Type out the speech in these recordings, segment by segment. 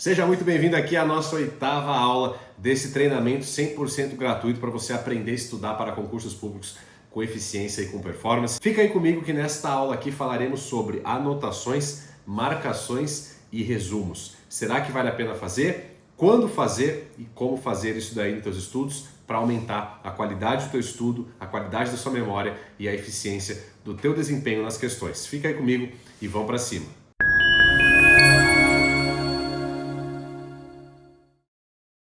Seja muito bem-vindo aqui à nossa 8ª aula desse treinamento 100% gratuito para você aprender a estudar para concursos públicos com eficiência e com performance. Fica aí comigo que nesta aula aqui falaremos sobre anotações, marcações e resumos. Será que vale a pena fazer? Quando fazer e como fazer isso daí nos teus estudos para aumentar a qualidade do teu estudo, a qualidade da sua memória e a eficiência do teu desempenho nas questões. Fica aí comigo e vamos para cima.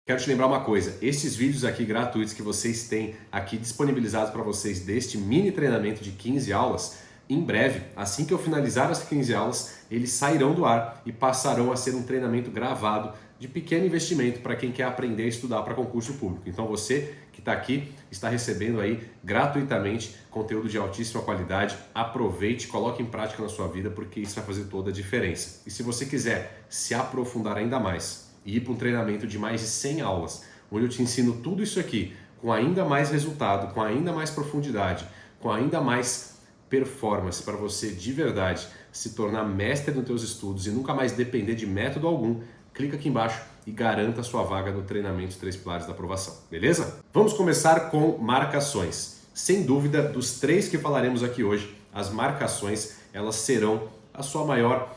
Quero te lembrar uma coisa, esses vídeos aqui gratuitos que vocês têm aqui disponibilizados para vocês deste mini treinamento de 15 aulas, em breve, assim que eu finalizar as 15 aulas, eles sairão do ar e passarão a ser um treinamento gravado de pequeno investimento para quem quer aprender a estudar para concurso público. Então você que está aqui está recebendo aí gratuitamente conteúdo de altíssima qualidade. Aproveite, coloque em prática na sua vida porque isso vai fazer toda a diferença. E se você quiser se aprofundar ainda mais e ir para um treinamento de mais de 100 aulas, onde eu te ensino tudo isso aqui com ainda mais resultado, com ainda mais profundidade, com ainda mais performance para você de verdade se tornar mestre nos teus estudos e nunca mais depender de método algum, clica aqui embaixo e garanta a sua vaga no treinamento 3 pilares da aprovação, beleza? Vamos começar com marcações. Sem dúvida, dos 3 que falaremos aqui hoje, as marcações elas serão a sua maior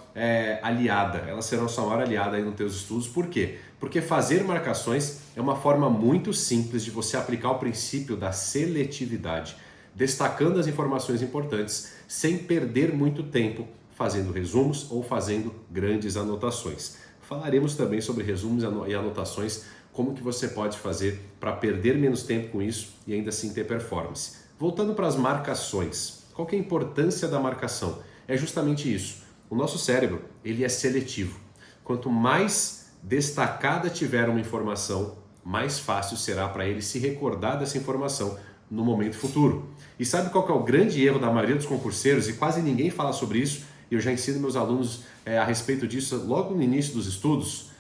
aliada, elas serão a sua maior aliada aí nos teus estudos. Por quê? Porque fazer marcações é uma forma muito simples de você aplicar o princípio da seletividade, destacando as informações importantes sem perder muito tempo fazendo resumos ou fazendo grandes anotações. Falaremos também sobre resumos e anotações, como que você pode fazer para perder menos tempo com isso e ainda assim ter performance. Voltando para as marcações, qual que é a importância da marcação? É justamente isso. O nosso cérebro, ele é seletivo. Quanto mais destacada tiver uma informação, mais fácil será para ele se recordar dessa informação no momento futuro. E sabe qual que é o grande erro da maioria dos concurseiros? E quase ninguém fala sobre isso, e eu já ensino meus alunos a respeito disso logo no início dos estudos.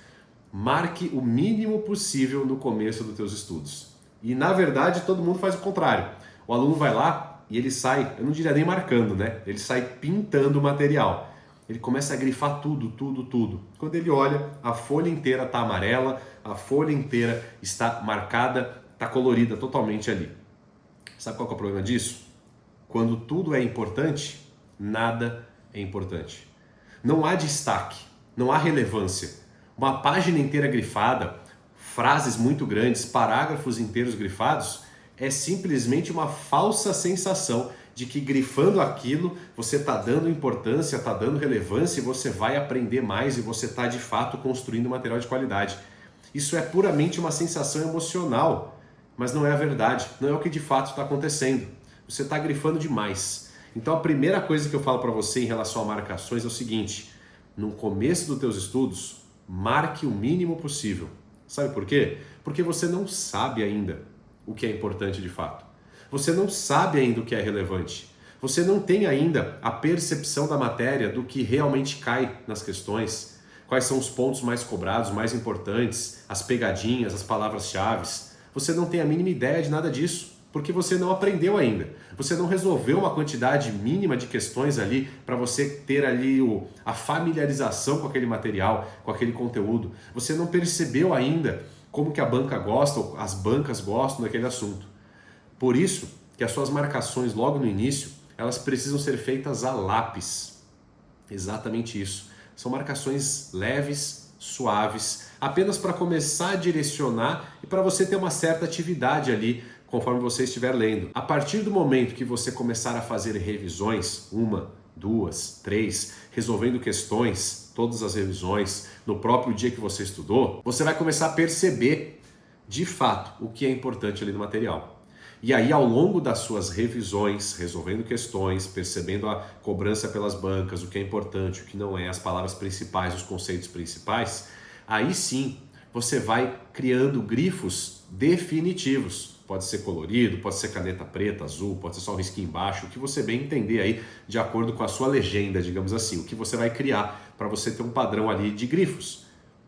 Marque o mínimo possível no começo dos teus estudos. E na verdade todo mundo faz o contrário. O aluno vai lá e ele sai, eu não diria nem marcando, né? Ele sai pintando o material. Ele começa a grifar tudo. Quando ele olha, a folha inteira está amarela, a folha inteira está marcada, está colorida totalmente ali. Sabe qual que é o problema disso? Quando tudo é importante, nada é importante. Não há destaque, não há relevância. Uma página inteira grifada, frases muito grandes, parágrafos inteiros grifados, é simplesmente uma falsa sensação de que grifando aquilo você está dando importância, está dando relevância e você vai aprender mais e você está de fato construindo material de qualidade. Isso é puramente uma sensação emocional, mas não é a verdade, não é o que de fato está acontecendo. Você está grifando demais. Então a primeira coisa que eu falo para você em relação a marcações é o seguinte: no começo dos teus estudos, marque o mínimo possível. Sabe por quê? Porque você não sabe ainda o que é importante de fato. Você não sabe ainda o que é relevante. Você não tem ainda a percepção da matéria do que realmente cai nas questões. Quais são os pontos mais cobrados, mais importantes, as pegadinhas, as palavras-chave. Você não tem a mínima ideia de nada disso, porque você não aprendeu ainda. Você não resolveu uma quantidade mínima de questões ali para você ter ali a familiarização com aquele material, com aquele conteúdo. Você não percebeu ainda como que a banca gosta, ou as bancas gostam daquele assunto. Por isso que as suas marcações logo no início, elas precisam ser feitas a lápis. Exatamente isso. São marcações leves, suaves, apenas para começar a direcionar e para você ter uma certa atividade ali conforme você estiver lendo. A partir do momento que você começar a fazer revisões, 1, 2, 3, resolvendo questões, todas as revisões, no próprio dia que você estudou, você vai começar a perceber de fato o que é importante ali no material. E aí, ao longo das suas revisões, resolvendo questões, percebendo a cobrança pelas bancas, o que é importante, o que não é, as palavras principais, os conceitos principais, aí sim você vai criando grifos definitivos. Pode ser colorido, pode ser caneta preta, azul, pode ser só um risquinho embaixo, o que você bem entender aí de acordo com a sua legenda, digamos assim, o que você vai criar para você ter um padrão ali de grifos.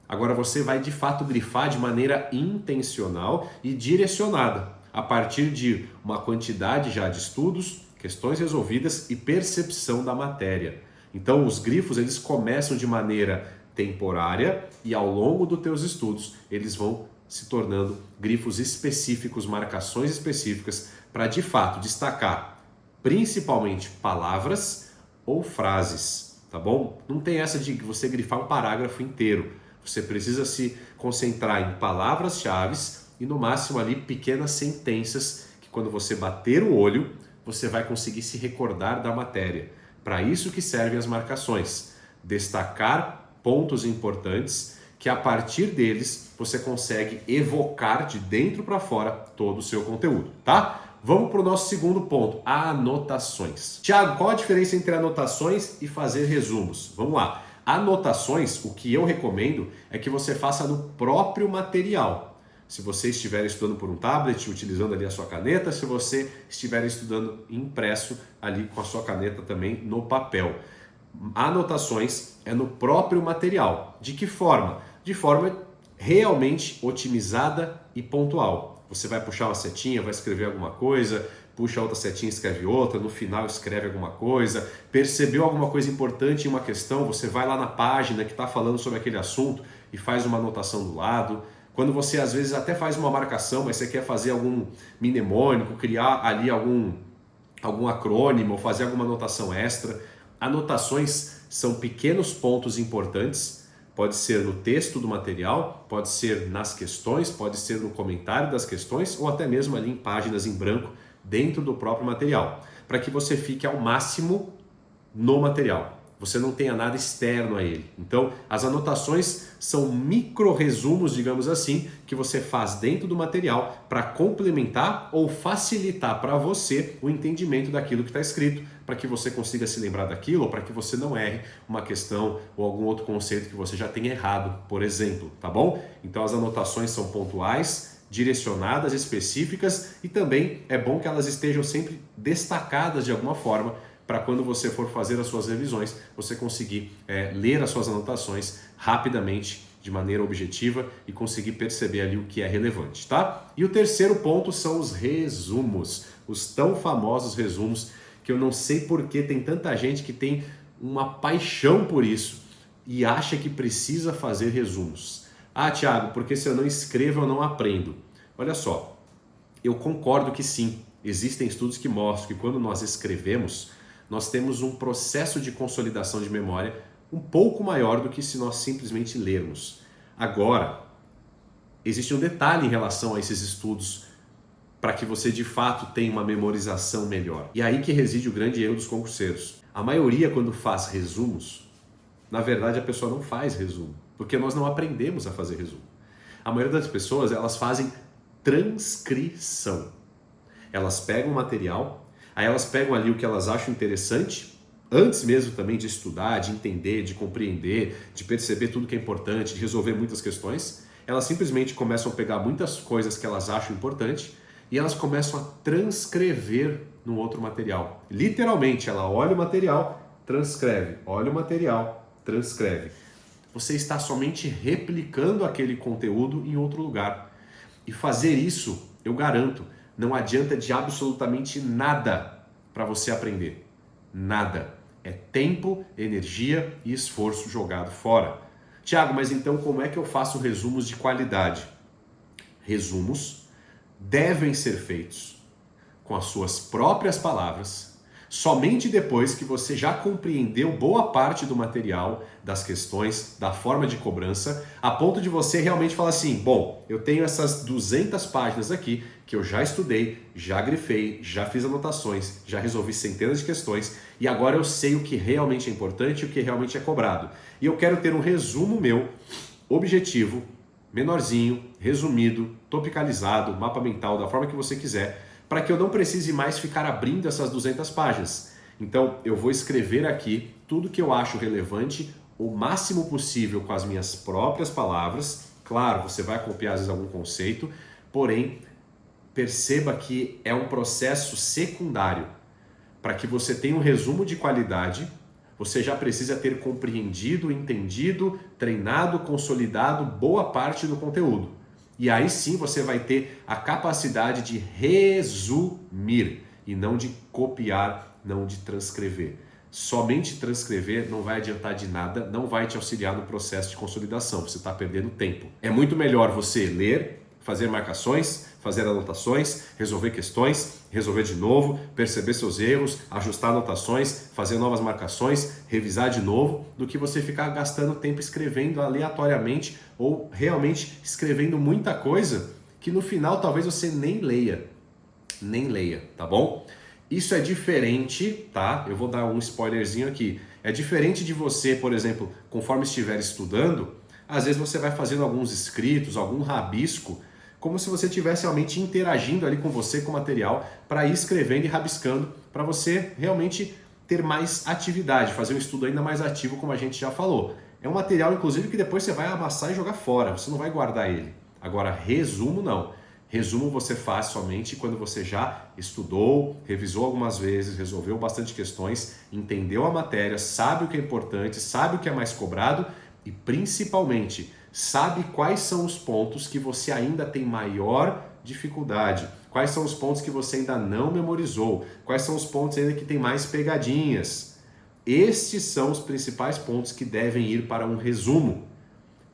Agora você vai de fato grifar de maneira intencional e direcionada, a partir de uma quantidade já de estudos, questões resolvidas e percepção da matéria. Então os grifos eles começam de maneira temporária e ao longo dos teus estudos eles vão se tornando grifos específicos, marcações específicas para de fato destacar principalmente palavras ou frases, tá bom? Não tem essa de você grifar um parágrafo inteiro. Você precisa se concentrar em palavras-chave e no máximo ali pequenas sentenças que quando você bater o olho, você vai conseguir se recordar da matéria. Para isso que servem as marcações. Destacar pontos importantes que a partir deles você consegue evocar de dentro para fora todo o seu conteúdo, tá? Vamos para o nosso segundo ponto, anotações. Tiago, qual a diferença entre anotações e fazer resumos? Vamos lá. Anotações, o que eu recomendo é que você faça no próprio material. Se você estiver estudando por um tablet, utilizando ali a sua caneta, se você estiver estudando impresso ali com a sua caneta também no papel. Anotações é no próprio material. De que forma? De forma realmente otimizada e pontual. Você vai puxar uma setinha, vai escrever alguma coisa, puxa outra setinha, escreve outra, no final escreve alguma coisa, percebeu alguma coisa importante em uma questão, você vai lá na página que está falando sobre aquele assunto e faz uma anotação do lado. Quando você às vezes até faz uma marcação, mas você quer fazer algum mnemônico, criar ali algum acrônimo ou fazer alguma anotação extra. Anotações são pequenos pontos importantes, pode ser no texto do material, pode ser nas questões, pode ser no comentário das questões ou até mesmo ali em páginas em branco dentro do próprio material, para que você fique ao máximo no material. Você não tenha nada externo a ele. Então, as anotações são micro-resumos, digamos assim, que você faz dentro do material para complementar ou facilitar para você o entendimento daquilo que está escrito, para que você consiga se lembrar daquilo ou para que você não erre uma questão ou algum outro conceito que você já tenha errado, por exemplo, tá bom? Então, as anotações são pontuais, direcionadas, específicas e também é bom que elas estejam sempre destacadas de alguma forma, para quando você for fazer as suas revisões, você conseguir ler as suas anotações rapidamente, de maneira objetiva e conseguir perceber ali o que é relevante, tá? E o terceiro ponto são os resumos, os tão famosos resumos, que eu não sei por que tem tanta gente que tem uma paixão por isso e acha que precisa fazer resumos. Ah, Thiago, porque se eu não escrevo eu não aprendo. Olha só, eu concordo que sim, existem estudos que mostram que quando nós escrevemos, nós temos um processo de consolidação de memória um pouco maior do que se nós simplesmente lermos. Agora, existe um detalhe em relação a esses estudos para que você de fato tenha uma memorização melhor. E aí que reside o grande erro dos concurseiros. A maioria, quando faz resumos, na verdade a pessoa não faz resumo, porque nós não aprendemos a fazer resumo. A maioria das pessoas, elas fazem transcrição. Elas pegam o material, aí elas pegam ali o que elas acham interessante, antes mesmo também de estudar, de entender, de compreender, de perceber tudo que é importante, de resolver muitas questões, elas simplesmente começam a pegar muitas coisas que elas acham importante e elas começam a transcrever no outro material. Literalmente, ela olha o material, transcreve, olha o material, transcreve. Você está somente replicando aquele conteúdo em outro lugar. E fazer isso, eu garanto, não adianta de absolutamente nada para você aprender. Nada. É tempo, energia e esforço jogado fora. Tiago, mas então como é que eu faço resumos de qualidade? Resumos devem ser feitos com as suas próprias palavras, somente depois que você já compreendeu boa parte do material, das questões, da forma de cobrança, a ponto de você realmente falar assim, bom, eu tenho essas 200 páginas aqui que eu já estudei, já grifei, já fiz anotações, já resolvi centenas de questões e agora eu sei o que realmente é importante e o que realmente é cobrado. E eu quero ter um resumo meu, objetivo, menorzinho, resumido, topicalizado, mapa mental, da forma que você quiser, para que eu não precise mais ficar abrindo essas 200 páginas. Então, eu vou escrever aqui tudo que eu acho relevante, o máximo possível com as minhas próprias palavras. Claro, você vai copiar às vezes algum conceito, porém, perceba que é um processo secundário. Para que você tenha um resumo de qualidade, você já precisa ter compreendido, entendido, treinado, consolidado boa parte do conteúdo. E aí sim você vai ter a capacidade de resumir e não de copiar, não de transcrever. Somente transcrever não vai adiantar de nada, não vai te auxiliar no processo de consolidação, você está perdendo tempo. É muito melhor você ler, fazer marcações, fazer anotações, resolver questões, resolver de novo, perceber seus erros, ajustar anotações, fazer novas marcações, revisar de novo, do que você ficar gastando tempo escrevendo aleatoriamente ou realmente escrevendo muita coisa que no final talvez você nem leia, tá bom? Isso é diferente, tá? Eu vou dar um spoilerzinho aqui. É diferente de você, por exemplo, conforme estiver estudando, às vezes você vai fazendo alguns escritos, algum rabisco, como se você estivesse realmente interagindo ali com você, com o material, para ir escrevendo e rabiscando, para você realmente ter mais atividade, fazer um estudo ainda mais ativo, como a gente já falou. É um material, inclusive, que depois você vai amassar e jogar fora, você não vai guardar ele. Agora, resumo não. Resumo você faz somente quando você já estudou, revisou algumas vezes, resolveu bastante questões, entendeu a matéria, sabe o que é importante, sabe o que é mais cobrado e principalmente sabe quais são os pontos que você ainda tem maior dificuldade, quais são os pontos que você ainda não memorizou, quais são os pontos ainda que tem mais pegadinhas. Estes são os principais pontos que devem ir para um resumo.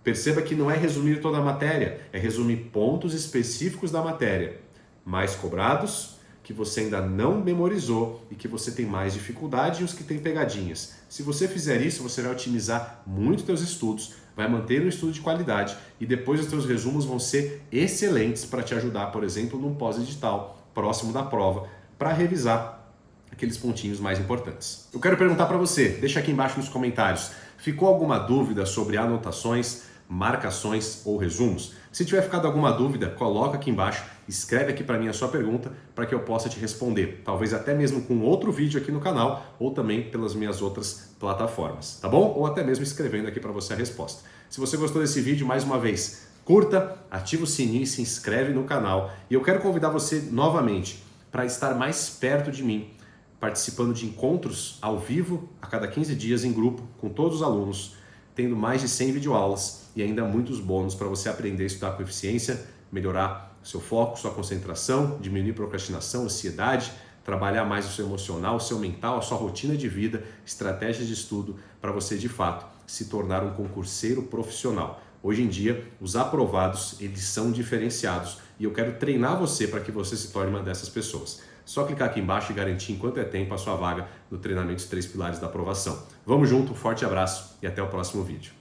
Perceba que não é resumir toda a matéria, é resumir pontos específicos da matéria, mais cobrados, que você ainda não memorizou e que você tem mais dificuldade e os que tem pegadinhas. Se você fizer isso, você vai otimizar muito seus estudos, vai manter um estudo de qualidade e depois os seus resumos vão ser excelentes para te ajudar, por exemplo, num pós-edital próximo da prova, para revisar aqueles pontinhos mais importantes. Eu quero perguntar para você, deixa aqui embaixo nos comentários, ficou alguma dúvida sobre anotações, marcações ou resumos? Se tiver ficado alguma dúvida, coloca aqui embaixo, escreve aqui para mim a sua pergunta para que eu possa te responder, talvez até mesmo com outro vídeo aqui no canal ou também pelas minhas outras plataformas, tá bom? Ou até mesmo escrevendo aqui para você a resposta. Se você gostou desse vídeo, mais uma vez, curta, ativa o sininho e se inscreve no canal. E eu quero convidar você novamente para estar mais perto de mim, participando de encontros ao vivo a cada 15 dias em grupo com todos os alunos, tendo mais de 100 videoaulas e ainda muitos bônus para você aprender a estudar com eficiência, melhorar seu foco, sua concentração, diminuir procrastinação, ansiedade, trabalhar mais o seu emocional, o seu mental, a sua rotina de vida, estratégias de estudo para você de fato se tornar um concurseiro profissional. Hoje em dia, os aprovados, eles são diferenciados e eu quero treinar você para que você se torne uma dessas pessoas. Só clicar aqui embaixo e garantir em quanto é tempo a sua vaga no treinamento dos 3 pilares da aprovação. Vamos junto, um forte abraço e até o próximo vídeo.